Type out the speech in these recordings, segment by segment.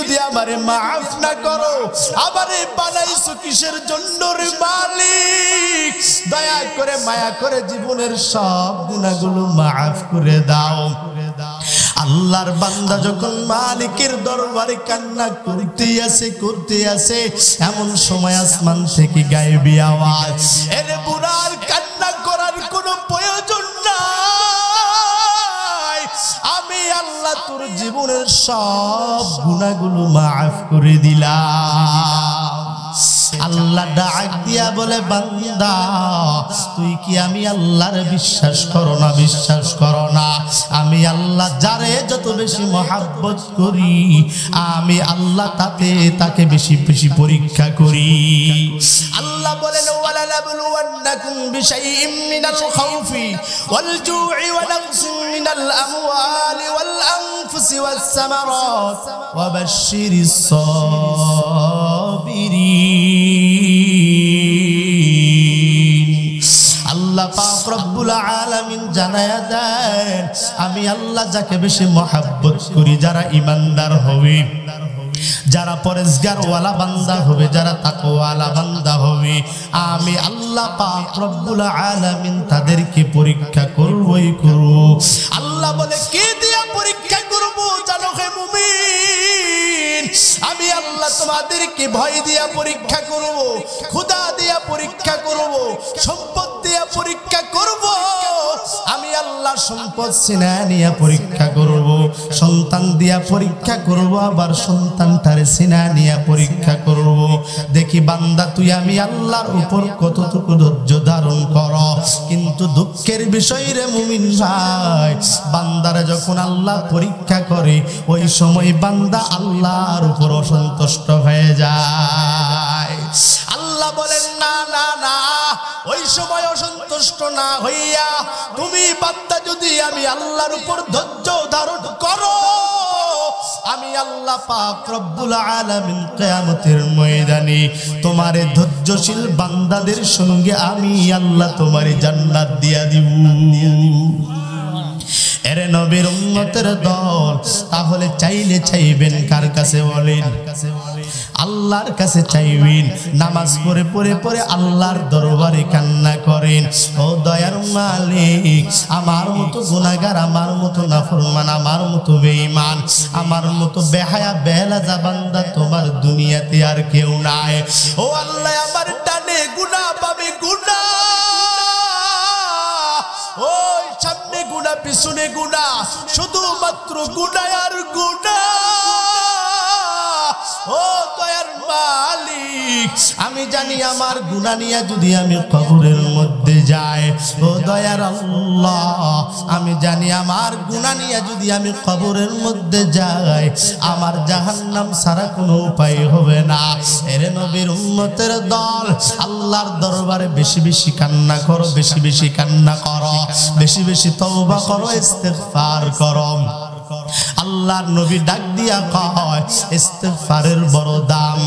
যদি আমারে মাফ না করো, আমারে বানাইছো কিসের জন্য রে মালিক? দয়া করে মায়া করে জীবনের সব গুনাহগুলো মাফ করে দাও। আল্লাহর বান্দা যখন মালিকের দরবারে কান্না করতে আছে, এমন সময় আসমান থেকে গায়েবী আওয়াজ, এরে বুড়ার কান্না করার কোনো প্রয়োজন নাই, আমি আল্লাহ তোর জীবনের সব গুনাহগুলো মাফ করে দিলাম। আল্লাহ ডাক দিয়া বলে, বান্দা তুই কি আমি আল্লাহর বিশ্বাস করো না? বিশ্বাস করো না? আমি আল্লাহ যারে যত বেশি মহব্বত করি, আমি আল্লাহ তাকে বেশি বেশি পরীক্ষা করি। আল্লাহ বলেন, ওয়ালা নাবলুওয়ান্নাকুম বিশাইইম মিনাল খাউফি ওয়াল জু'i ওয়া নাকসিম মিনাল আমওয়ালি ওয়াল আনফুসি ওয়াস সামারাত ওয়া বাশশিরিস সাবিরিন। আল্লাহ পাক রব্বুল আলামিন জানায়া দেন, আমি আল্লাহ যাকে বেশি মহব্বত করি, যারা ঈমানদার হবে, যারা পরেজগার ওয়ালা বান্দা হবে, যারা তাকওয়ালা বান্দা হবে, আমি আল্লাহ পাক রব্বুল আলামিন তাদেরকে পরীক্ষা করবই করব। আল্লাহ বলে, কে দিয়া পরীক্ষা করব জানো হে মুমিন? আমি আল্লাহ তোমাদেরকে ভয় দিয়া পরীক্ষা করব, খোদা দিয়া পরীক্ষা করব, সম্পদ দিয়া পরীক্ষা করব। আমি আল্লাহ সম্পদ সিনা নিয়া পরীক্ষা করব, সন্তান দিয়া পরীক্ষা করব, আবার সন্তানটারে সিনা নিয়া পরীক্ষা করব। দেখি বান্দা তুই আমি আল্লাহর উপর কতটুকু ধৈর্য ধারণ কর। কিন্তু দুঃখের বিষয় রে মুমিন ভাই, বান্দারে যখন আল্লাহ পরীক্ষা করে, ওই সময় বান্দা আল্লাহর উপর অসন্তুষ্ট হয়ে যায়। আল্লাহ বলেন, না না না, ওই সময় অসন্তুষ্ট না হইয়া তুমি বান্দা যদি আমি আল্লাহর উপর ধৈর্য ধারণ করো, আমি আল্লাহ পাক রব্বুল আলামিন কিয়ামতের ময়দানে তোমারে ধৈর্যশীল বান্দাদের সঙ্গে আমি আল্লাহ তোমারে জান্নাত দিয়া দিব। এরে নবীর উম্মতের দল, তাহলে চাইলে চাইবেন কার কাছে বলেন? আল্লাহর কাছে চাইবেন। নামাজ পড়ে পড়ে পড়ে আল্লাহর দরবারে কান্না করেন, ও দয়ার মালিক, আমার মতো গুনাহগার, আমার মতো নাফরমান, আমার মতো বেঈমান, আমার মতো বেহায়া বেলাজা বান্দা তোমার দুনিয়াতে আর কেউ নাই। ও আল্লাহ, আমার ডানে গুনাহ পাবে গুনাহ, ওই সামনে গুনাহ পিছনে গুনাহ, শুধুমাত্র গুনাহ আর গুনাহ। ও দয়ার মালিক, আমি জানি আমার গুনাহ নিয়ে যদি আমি কবরের মধ্যে যাই, ও দয়ার আল্লাহ, আমি জানি আমার গুনাহ নিয়ে যদি আমি কবরের মধ্যে যাই, আমার জাহান্নাম ছাড়া কোনো উপায় হবে না। এরে নবীর উম্মতের দল, আল্লাহর দরবারে বেশি বেশি কান্না করো, বেশি বেশি কান্না করো, বেশি বেশি তওবা করো, ইস্তিগফার করো। আল্লাহর নবী ডাক দিয়া কয়, ইস্তিগফারের বড় দাম,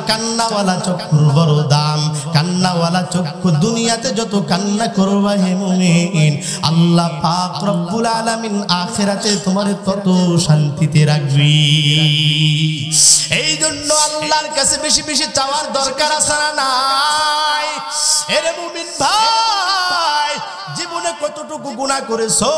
কান্নাওয়ালা চক্ষুর বড় দাম। কান্নাওয়ালা চক্ষু দুনিয়াতে যত কান্না করবা হে মুমিন, আল্লাহ পাক রব্বুল আলামিন আখিরাতে তোমারে তত শান্তিতে রাখবি। এই জন্য আল্লাহর কাছে বেশি বেশি চাওয়ার দরকার আছে না নাই? এরে মুমিন ভাই, জীবনে কতটুকু গুনাহ করেছো?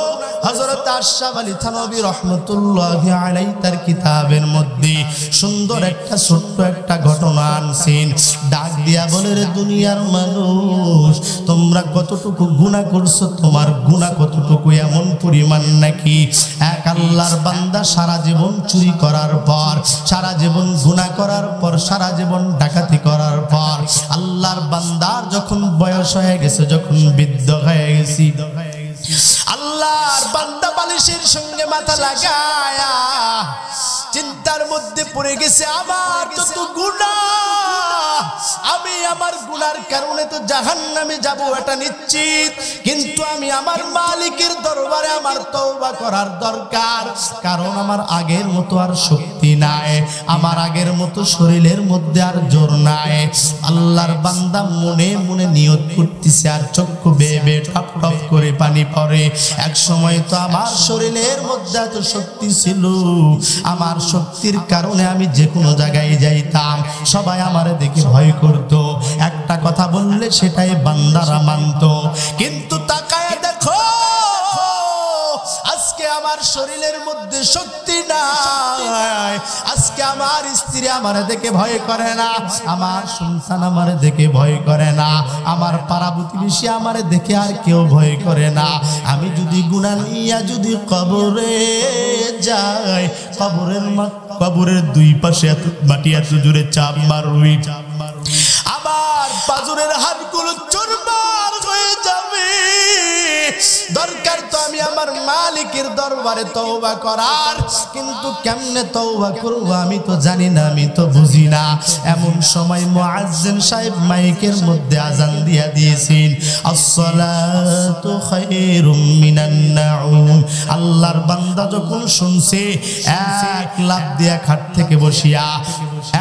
হযরত আশরাফ আলী থানভী রাহমাতুল্লাহি আলাইহি তার কিতাবের মধ্যে সুন্দর একটা ছোট্ট একটা ঘটনা আনছেন। ডাক দিয়া বলে, রে দুনিয়ার মানুষ, তোমরা কতটুকু গুনাহ করছো? তোমার গুনাহ কতটুকু এমন পরিমাণ নাকি এক আল্লাহর বান্দা সারা জীবন চুরি করার পর, সারা জীবন গুনাহ করার পর, সারা জীবন ডাকাতি করার পর, আল্লাহর বান্দার যখন বয়স হয়ে গেছে, যখন বৃদ্ধ হয়ে গেছি, আল্লাহর বান্দা বালিশের সঙ্গে মাথা লাগায়া চিন্তার মধ্যে পড়ে গেছে, আমার যত গুনাহ, আমি আমার গুনার কারণে তো জাহান্নামে যাব এটা নিশ্চিত, কিন্তু আমি আমার মালিকের দরবারে আমার তওবা করার দরকার, কারণ আমার আগের মতো আর শক্তি নাই, আমার আগের মতো শরীরের মধ্যে আর জোর নাই। আল্লাহর বান্দা মনে মনে নিয়ত করতেছে আর চক্ষু বেয়ে বেয়ে টপ টপ করে পানি পড়ে। এক সময় তো আমার শরীরের মধ্যে এত শক্তি ছিল, আমার শক্তির কারণে আমি যে কোনো জায়গায় যাইতাম, সবাই আমারে দেখে ভয় করত, একটা কথা বললে সেটাই বান্দারা মানত। কিন্তু তাকায় দেখো আজকে আমার শরীরের মধ্যে শক্তি নাই, আজকে আমার স্ত্রী আমারে দেখে ভয় করে না, আমার সন্তান আমারে দেখে ভয় করে না, আমার পাড়া প্রতিবেশী আমারে দেখে আর কেউ ভয় করে না। আমি যদি গুনাহ নিয়া যদি কবরে যাই, কবরের দুই পাশে এত মাটি এত জোরে চাপ মারুই, আমার পাজরের হাড়গুলো চুরমার হয়ে যাবে। দরকার তো আমি আমার মালিকের দরবারে তওবা করার, কিন্তু কেমনে তওবা করব আমি তো জানি না, আমি তো বুঝি না। এমন সময় মুয়াজ্জিন সাহেব মাইকের মধ্যে আজান দিয়া দিয়েছেন, আসসালাতু খায়রুম মিনান নাউম। আল্লাহর বান্দা যখন শুনছে, এক লাফ দিয়া খাট থেকে বসিয়া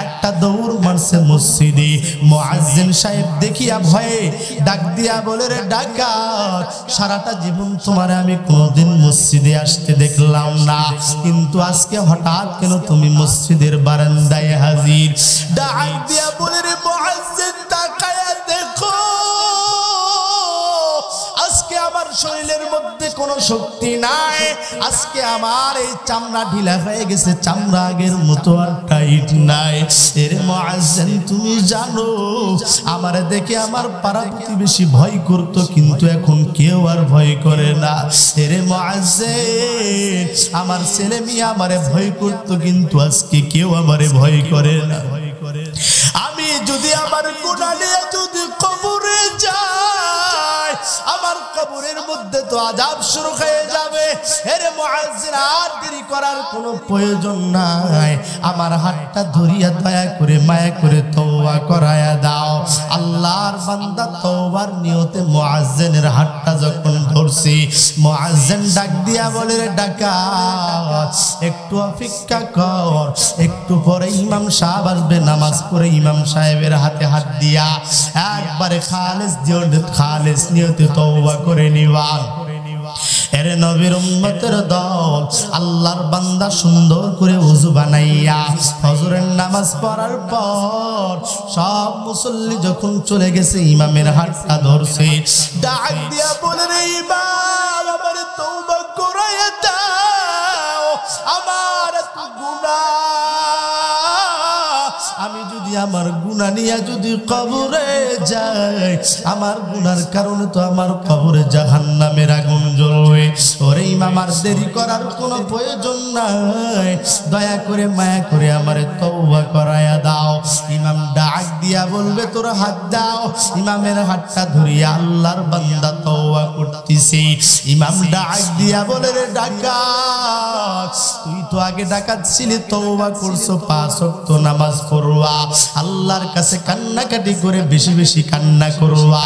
একটা দৌড় মারছে মসজিদে। মুয়াজ্জিন সাহেব দেখিয়া ভয়ে ডাক দিয়া বলে, রে ডাকাত, সারাটা জীবন তোমারে আমি কোনোদিন মসজিদে আসতে দেখলাম না, কিন্তু আজকে হঠাৎ কেন তুমি মসজিদের বারান্দায় হাজির? ডাক দিয়া বলে, রে মুয়াজ্জিন, তাকায়া দেখো, আজকে আমার শরীরের মধ্যে কোনো শক্তি নাই, আজকে আমার এই চামড়া ঢিলা হয়ে গেছে, চামড়া আগের মতো আর টাইট নাই। এর মুয়াজ্জিন, তুমি জানো আমারে দেখে আমার পাড়া প্রতিবেশী ভয় করত, কিন্তু এখন কেউ আর ভয় করে না। এর মুয়াজ্জিন, আমার ছেলে মেয়ে আমারে ভয় করত, কিন্তু আজকে কেউ আমারে ভয় করে না। আমি যদি আমার গুনাহ নিয়ে যদি কবরে যাই, আমার কবরের মধ্যে তো আযাব শুরু হয়ে যাবে। এর মুয়াজ্জিন, আর দেরি করার কোনো প্রয়োজন নাই, আমার হাতটা ধরিয়া দয়া করে মায়া করে তওবা করায়া দাও। আল্লাহর বান্দা তওবার নিয়তে মুয়াজ্জিনের হাতটা যখন ধরছি, মুয়াজ্জিন ডাক দিয়া বলে, রে ডাকাত, একটু অপেক্ষা কর, একটু পরে ইমাম সাহেব আসবে, নামাজ পড়ে ইমাম সাহেবের হাতে হাত দিয়া একবারে খালেস নিয়তে তওবা করে নিবা। এরে নবীর উম্মতের দল, আল্লাহর বান্দা সুন্দর করে ওযু বানাইয়া ফজরের নামাজ পড়ার পর সব মুসল্লি যখন চলে গেছে, ইমামের হাতটা ধরছে, ডাক দিয়া বলে, রে ইমাম, আমার তওবা করাইয়া দাও, আমার এত গুনাহ, আমি যদি আমার গুনাহ নিয়ে যদি কবরে যাই, আমার গুনার কারণে তো আমার কবরে জাহান্নামের আগুন জ্বলবে। ওরে ইমাম, আর দেরি করার কোনো প্রয়োজন নাই, দয়া করে মায়া করে আমারে তওবা করায়া দাও। ইমাম ডাক দিয়া বলবে, তোর হাত দাও। ইমামের হাতটা ধরিয়া আল্লাহর বান্দা তওবা করতেছে। ইমাম ডাক দিয়া বলে, রে ডাকাত, তুই তো আগে ডাকাত ছিলি, তওবা করছো, 5 ওয়াক্ত নামাজ পড়বা, আল্লাহর কাছে কান্নাকাটি করে বেশি বেশি কান্না করবা,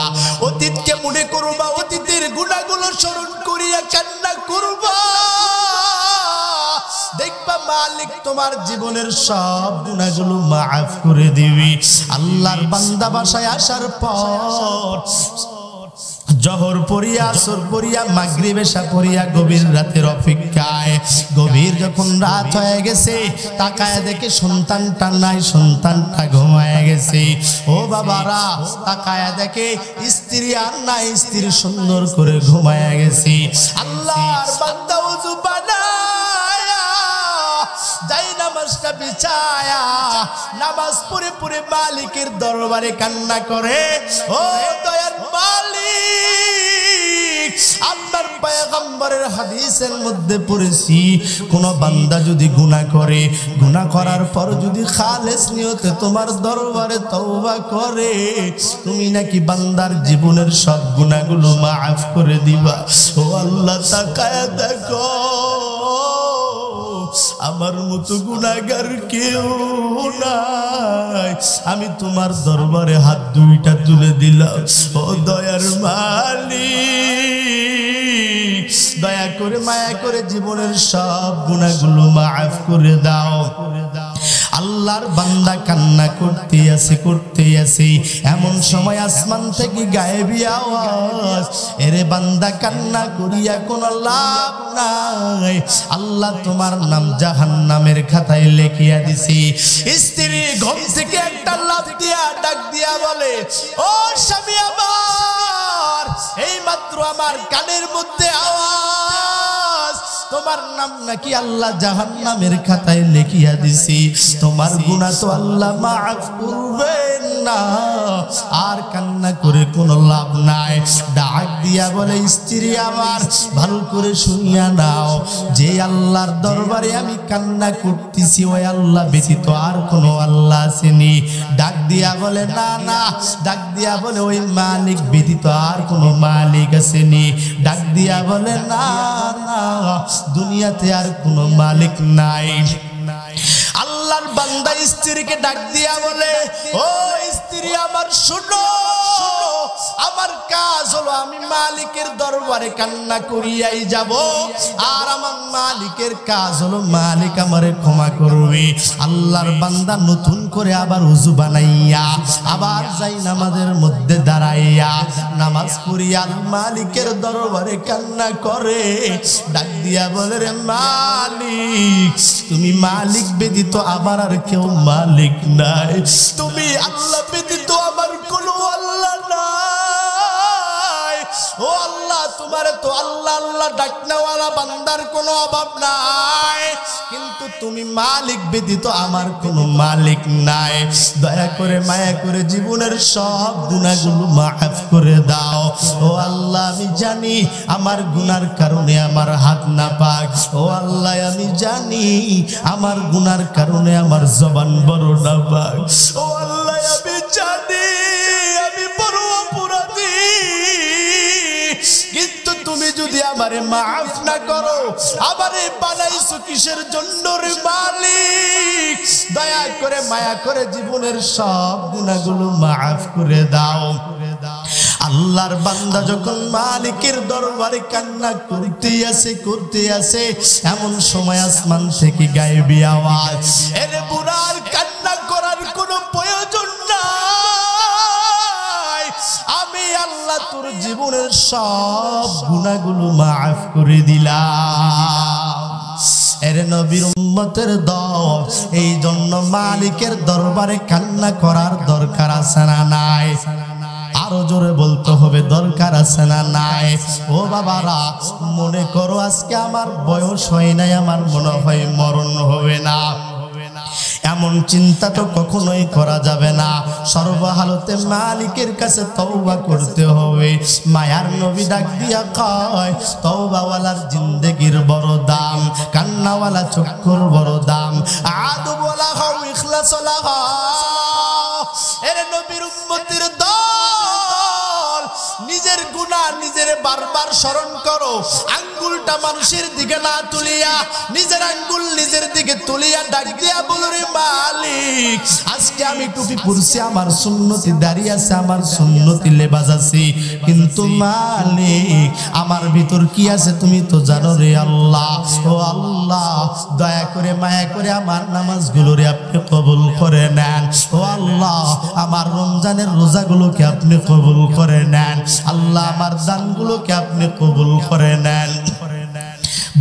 অতীতকে মনে করবা, অতীতের গুনাহগুলো স্মরণ করিয়া কান্না করবা, দেখবা মালিক তোমার জীবনের সব গুনাহগুলো মাফ করে দিবি। আল্লাহর বান্দা বাসায় আসার পর জহর পড়িয়া, আসর পড়িয়া, মাগরিব এশা পড়িয়া গভীর রাতের অপেক্ষায়, গভীর যখন রাত হয়ে গেছে, তাকায় দেখে সন্তানটা নাই, সন্তানটা ঘুমায় গেছে। ও বাবারা, তাকায় দেখে স্ত্রী আর নাই, স্ত্রী সুন্দর করে ঘুমায় গেছে। আল্লাহর বান্দা ওযু বানায়া যাই নামাজটা বিছায়া নামাজ পড়ে পড়ে মালিকের দরবারে কান্না করে, ও দয়ার মালিক, আপনার পয়গম্বরের হাদিসের মধ্যে পড়েছি, কোন বান্দা যদি গুনাহ করে, গুনাহ করার পর যদি খালেস নিয়তে তোমার দরবারে তওবা করে, তুমি নাকি বান্দার জীবনের সব গুনাহগুলো মাফ করে দিবা। ও আল্লাহ, তাকায়া দেখো, আমার মতো গুনাহগার কেউ নাই, আমি তোমার দরবারে হাত দুইটা তুলে দিলাম। ও দয়ার মালিক, দয়া করে মায়া করে জীবনের সব গুনাহগুলো মাফ করে দাও। আল্লাহর বান্দা কান্না করতে আছে এমন সময় আসমান থেকে গায়েবী আওয়াজ, এরে বান্দা কান্না করিয়া কোনো লাভ নাই, আল্লাহ তোমার নাম জাহান্নামের খাতায় লিখিয়া দিছি। স্ত্রী ঘুম থেকে একটা লাফ দিয়া ডাক দিয়া বলে, ও স্বামী আমার, এই মাত্র আমার কানের মধ্যে আওয়াজ, তোমার নাম নাকি আল্লাহ জাহান্নামের খাতায় লিখিয়া দিছি, তোমার গুনাহ তো আল্লাহ মাফ করবেন না। আর কান্না করে কোনো লাভ নাই। ডাক দিয়া বলে, স্ত্রী আমার ভালো করে শুনিয়া নাও, যে আল্লাহর দরবারে আমি কান্না করতেছি ওই আল্লাহ ব্যতীত আর কোনো আল্লাহ আসেনি। ডাক দিয়া বলে, না না। ডাক দিয়া বলে, ওই মালিক ব্যতীত আর কোনো মালিক আসেনি। ডাক দিয়া বলে, না না, দুনিয়াতে আর কোনো মালিক নাই। আল্লাহর বান্দা স্ত্রীকে ডাক দিয়া বলে, ও স্ত্রী আমার শুনো, আমার কাজ হলো আমি মালিকের দরবারে কান্না করিয়াই যাব, আর আমার মালিকের কাজ হলো মালিক আমারে ক্ষমা করবে। আল্লাহর বান্দা নতুন করে আবার ওযু বানাইয়া আবার যাই নামাজের মধ্যে দাঁড়াইয়া নামাজ পড়িয়া মালিকের দরবারে কান্না করে। ডাক দিয়া বলে, রে মালিক, তুমি মালিক ব্যতীত আমার আর কেউ মালিক নাই, তুমি আল্লাহ ব্যতীত আমার কোনো আল্লাহ নাই। ও আল্লাহ, তোমার তো আল্লাহ আল্লাহ ডাকনাওয়ালা বান্দার কোনো অভাব নাই, কিন্তু তুমি মালিক ব্যতীত আমার কোনো মালিক নাই। দয়া করে মায়া করে জীবনের সব গুনাহগুলো মাফ করে দাও। ও আল্লাহ, আমি জানি আমার গুনার কারণে আমার হাত না পাক। ও আল্লাহ, আমি জানি আমার গুনার কারণে আমার জবান বড় না পাক। ও আল্লাহ, আমি জানি আমি বড় অপরাধী, কিন্তু তুমি যদি আমারে মাফ না করো, আমারে বানাইছো কিসের জন্য রে মালিক? দয়া করে মায়া করে জীবনের সব গুনাহগুলো মাফ করে দাও। আল্লাহর বান্দা যখন মালিকের দরবারে কান্না করতে আসে এমন সময় আসমান থেকে গায়েবী আওয়াজ, এরে বুড়ার কান্না করার কোনো প্রয়োজন নাই, আমি আল্লাহ তোর জীবনের সব গুনাহগুলো মাফ করে দিলাম। এরে নবীর উম্মতের দল, এই জন্য মালিকের দরবারে কান্না করার দরকার আছে না নাই? আরো জোরে বলতে হবে, দরকার আছে না নাই? ও বাবারা, মনে করো আজকে আমার বয়স হয় নাই, আমার মনে হয় মরণ হবে না, এমন চিন্তা তো কখনোই করা যাবে না। সর্বহালতে মালিকের কাছে তওবা করতে হবে। মায়ার নবী ডাক দিয়া কয়, তওবাওয়ালার জিন্দেগির বড় দাম, কান্নাওয়ালা চক্ষুর বড় দাম। আদু বলা হও, ইখলাস ওয়ালা হও। এর নবীর উম্মতের দল, নিজের গুনাহ নিজের বারবার স্মরণ করো। আঙ্গুলটা মানুষের দিকে না তুলিয়া নিজের আঙ্গুল নিজের দিকে তুলিয়া ডাক দিয়া বলো, রে মালিক, আজকে আমি টুপি পরছি, আমার সুন্নতি দাঁড়িয়ে আছে, আমার সুন্নতি লেবাস আছে, কিন্তু মালিক আমার ভিতর কি আছে তুমি তো জানো রে আল্লাহ। ও আল্লাহ, দয়া করে মায়া করে আমার নামাজগুলোরে আপনি কবুল করে নেন। ও আল্লাহ, আমার রমজানের রোজাগুলোকে আপনি কবুল করে নেন। আল্লাহ, আমার দানগুলোকে আপনি কবুল করে নেন।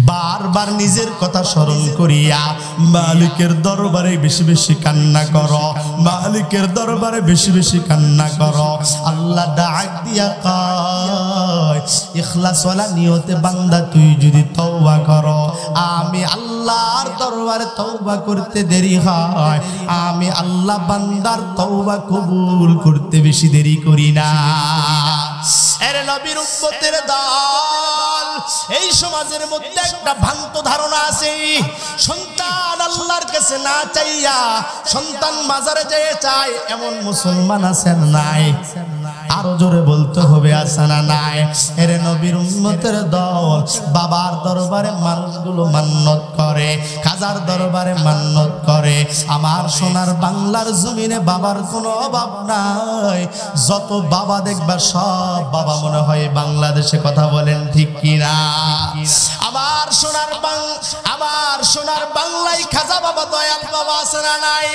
বারবার নিজের কথা স্মরণ করিয়া মালিকের দরবারে বেশি বেশি কান্না করো, মালিকের দরবারে বেশি বেশি কান্না করো। আল্লাহ ডাক দিয়া কয়, ইখলাসওয়ালা নিয়তে বান্দা তুই যদি তওবা করো, আমি আল্লাহর দরবারে তওবা করতে দেরি হয়, আমি আল্লাহ বান্দার তওবা কবুল করতে বেশি দেরি করি না। এর নবীর উম্মতের দল, এই সমাজের মধ্যে একটা ভ্রান্ত ধারণা আছে, সন্তান আল্লাহর কাছে না চাইয়া সন্তান মাজারে যেয়ে চায়, এমন মুসলমান আছেন নাই? আরো জোরে বলতে বলতে হবে আছে না নাই? এরে নবীর উম্মতের দল, বাবার দরবারে মানুষগুলো মান্নত করে, খাজার দরবারে মান্নত করে। আমার সোনার বাংলার জমিনে বাবার কোনো অভাব নাই। যত বাবা দেখবা সব বাবা মনে হয় বাংলাদেশে। কথা বলেন ঠিক কিনা? আমার সোনার বাংলায় খাজা বাবা, দয়াল বাবা আছে না নাই?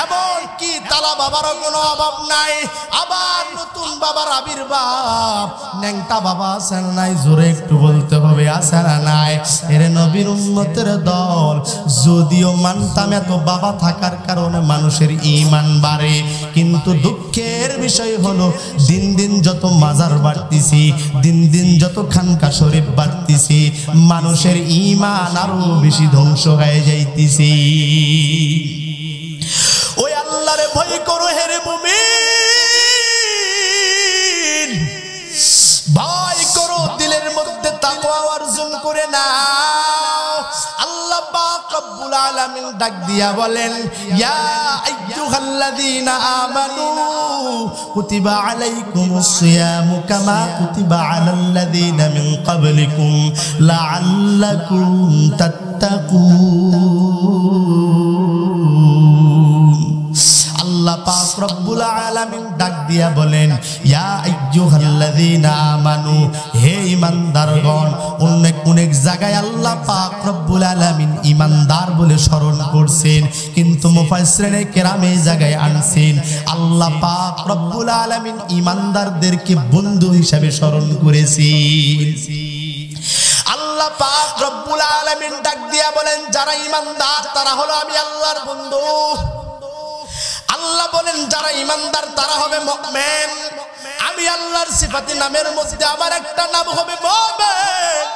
এমন কি তালা বাবারও কোনো অভাব নাই। আবার নতুন বাবার আবির্ভাব, ন্যাংটা বাবা আছে না নাই? জোরে একটু বলতে হবে আছে না নাই? এরে নবীর উম্মতের দল, যদিও মানতাম এত বাবা থাকার কারণে মানুষের ঈমান বাড়ে, কিন্তু দুঃখের বিষয় হলো দিন দিন যত মাজার বাড়তিছি, দিন দিন যত খানকা শরীফ বাড়তিছি, মানুষের ঈমান আরো বেশি ধ্বংস হয়ে যাইতেছি। ওই আল্লাহরে ভয় করো হেরে মুমিন, ভয় করো, দিলের মধ্যে তাকওয়া অর্জন করে নাও। আল্লাহ পাক রব্বুল আলামিন ডাক দিয়া বলেন, ইয়া আইয়ুহাল্লাযীনা আমানু কুতিবা আলাইকুমুস সিয়ামু কামা কুতিবা আলাল্লাযীনা মিন ক্বাবলিকুম লাআল্লাকুম তাত্তাকুন। আল্লাহ পাক রব্বুল আলামিন ডাক দিয়া বলেন, ইয়া আইয়ুহাল্লাযীনা আমানু, হে ঈমানদারগণ। অনেক জায়গায় আল্লাহ পাক রব্বুল আলামিন ঈমানদার বলে স্মরণ করছেন, কিন্তু মুফাসসিরিনে কেরাম এই জায়গায় আনছেন আল্লাহ পাক রব্বুল আলামিন ঈমানদারদেরকে বন্ধু হিসেবে স্মরণ করেছেন। আল্লাহ পাক রব্বুল আলামিন ডাক দিয়া বলেন, যারা ঈমানদার তারা হলো আমি আল্লাহর বন্ধু। আল্লাহ বলেন যারা ঈমানদার তারা হবে মুমিন। আমি আল্লাহর সিফাতি নামের মধ্যে আমার একটা নাম হবে মুমিন।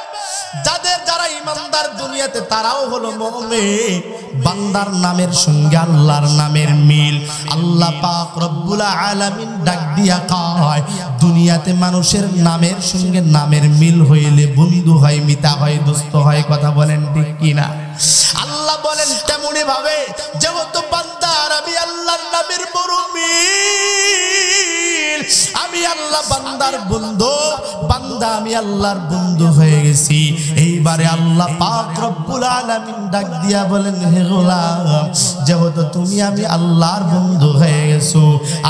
যারা ঈমানদার দুনিয়াতে তারাও হলো মুমিন। বান্দার নামের সঙ্গে আল্লাহর নামের মিল। আল্লাহ পাক রব্বুল আলামিন ডাক দিয়া কয়, দুনিয়াতে মানুষের নামের সঙ্গে নামের মিল হইলে বন্ধু হয়, মিতা হয়, দোস্ত হয়। কথা বলেন ঠিক কিনা? আল্লাহ বলেন তেমনি ভাবে যেহেতু বান্দার আমি আল্লাহর নামের বড় মিল, আমি আল্লাহ বান্দার বন্ধু, বান্দা আমি আল্লাহর বন্ধু হয়ে গেছি। এইবারে আল্লাহ পাক রব্বুল আলামিন ডাক দিয়া বলেন, হে গোলাম, যেহেতু তুমি আমি আল্লাহর বন্ধু হয়ে গেছো,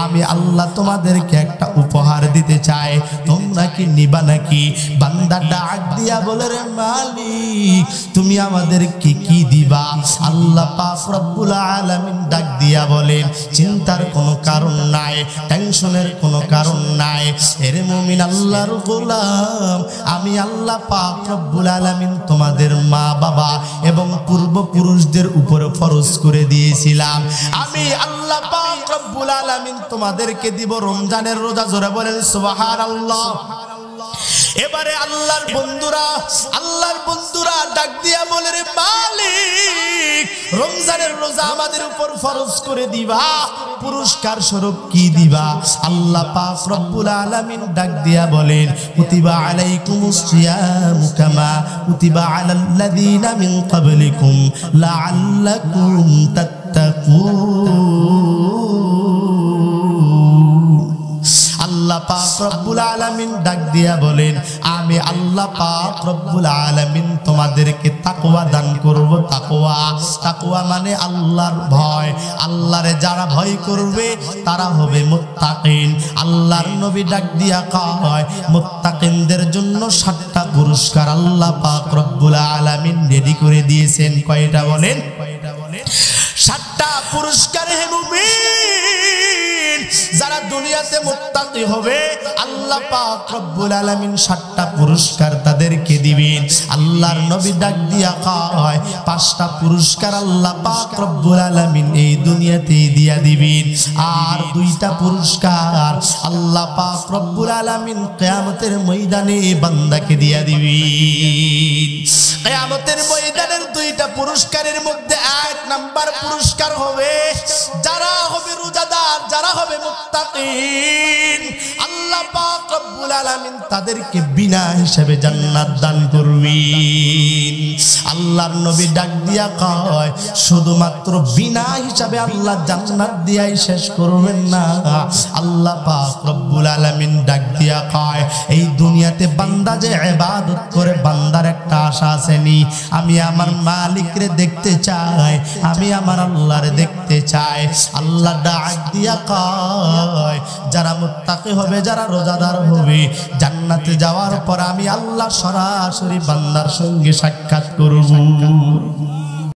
আমি আল্লাহ তোমাদেরকে একটা উপহার দিতে চাই, তোমরা কি নিবা নাকি? বান্দা ডাক দিয়া বলে, রে মালিক, তুমি আমাদেরকে কি দিবা? আল্লাহ পাক রব্বুল আলামিন ডাক দিয়া বলেন, চিন্তার কোনো কারণ নাই, টেনশনের কোনো কারণ নাই। এরে মুমিন আল্লাহর গোলাম, আমি আল্লাহ পাক রব্বুল আলামিন তোমাদের মা বাবা এবং পূর্বপুরুষদের উপরে ফরজ করে দিয়েছিলাম। আমি আল্লাহ পাক রব্বুল আলামিন তোমাদেরকে দিব রমজানের রোজা। জোরে বলেন সুবহানাল্লাহ। এবারে আল্লাহর বন্ধুরা ডাক দিয়া বলে, রে মালিক, রমজানের রোজা আমাদের উপর ফরজ করে দিবা, পুরস্কার স্বরূপ কি দিবা? আল্লাহ পাক রব্বুল আলামিন ডাক দিয়া বলেন, কুতিবা আলাইকুমুস সিয়ামু কামা কুতিবা আলাল্লাযীনা মিন ক্বাবলিকুম লাআল্লাকুম তাত্তাকুন। আল্লাহ পাক রব্বুল আলামিন ডাক দিয়া বলেন, আমি আল্লাহ পাক রব্বুল আলামিন তোমাদেরকে তাকওয়া দান করব। তাকওয়া মানে আল্লাহর ভয়। আল্লাহরে যারা ভয় করবে তারা হবে মুত্তাকিন। আল্লাহর নবী ডাক দিয়া কয়, মুত্তাকিনদের জন্য 7টা পুরস্কার আল্লাহ পাক রব্বুল আলামিন রেডি করে দিয়েছেন। কয়টা বলেন? 7টা পুরস্কার। হে মুমিন, যারা দুনিয়াতে মুত্তাকি হবে আল্লাহ পাক রব্বুল আলামিন 7টা পুরস্কার তাদেরকে দিবেন। আল্লাহর নবী ডাক দিয়া কয়, 5টা পুরস্কার আল্লাহ পাক রব্বুল আলামিন এই দুনিয়াতেই দিয়া দিবেন, আর 2টা পুরস্কার আল্লাহ পাক রব্বুল আলামিন কিয়ামতের ময়দানে বান্দাকে দিয়া দিবেন। কিয়ামতের ময়দানের দুইটা পুরস্কারের মধ্যে এক নাম্বার পুরস্কার হবে যারা হবে রোজাদার, যারা হবে মুত্তাকিন, আল্লাহ পাক রব্বুল আলামিন তাদেরকে বিনা হিসাবে জান্নাত দান করবেন। আল্লাহর নবী ডাক দিয়া কয় শুধুমাত্র বিনা হিসাবে আল্লাহ জান্নাত দিয়াই শেষ করবেন না। আল্লাহ পাক রব্বুল আলামিন ডাক দিয়া কয় এই দুনিয়াতে বান্দা যে ইবাদত করে বান্দার একটা আশা আসেনি, আমি আমার মালিকরে দেখতে চাই, আমি আমার আল্লাহরে দেখতে চাই। আল্লাহ ডাক দিয়া কয় যারা মুত্তাকি হবে, যারা রোজাদার হবে, জান্নাতে যাওয়ার পর আমি আল্লাহ সরাসরি বান্দার সঙ্গে সাক্ষাৎ করব।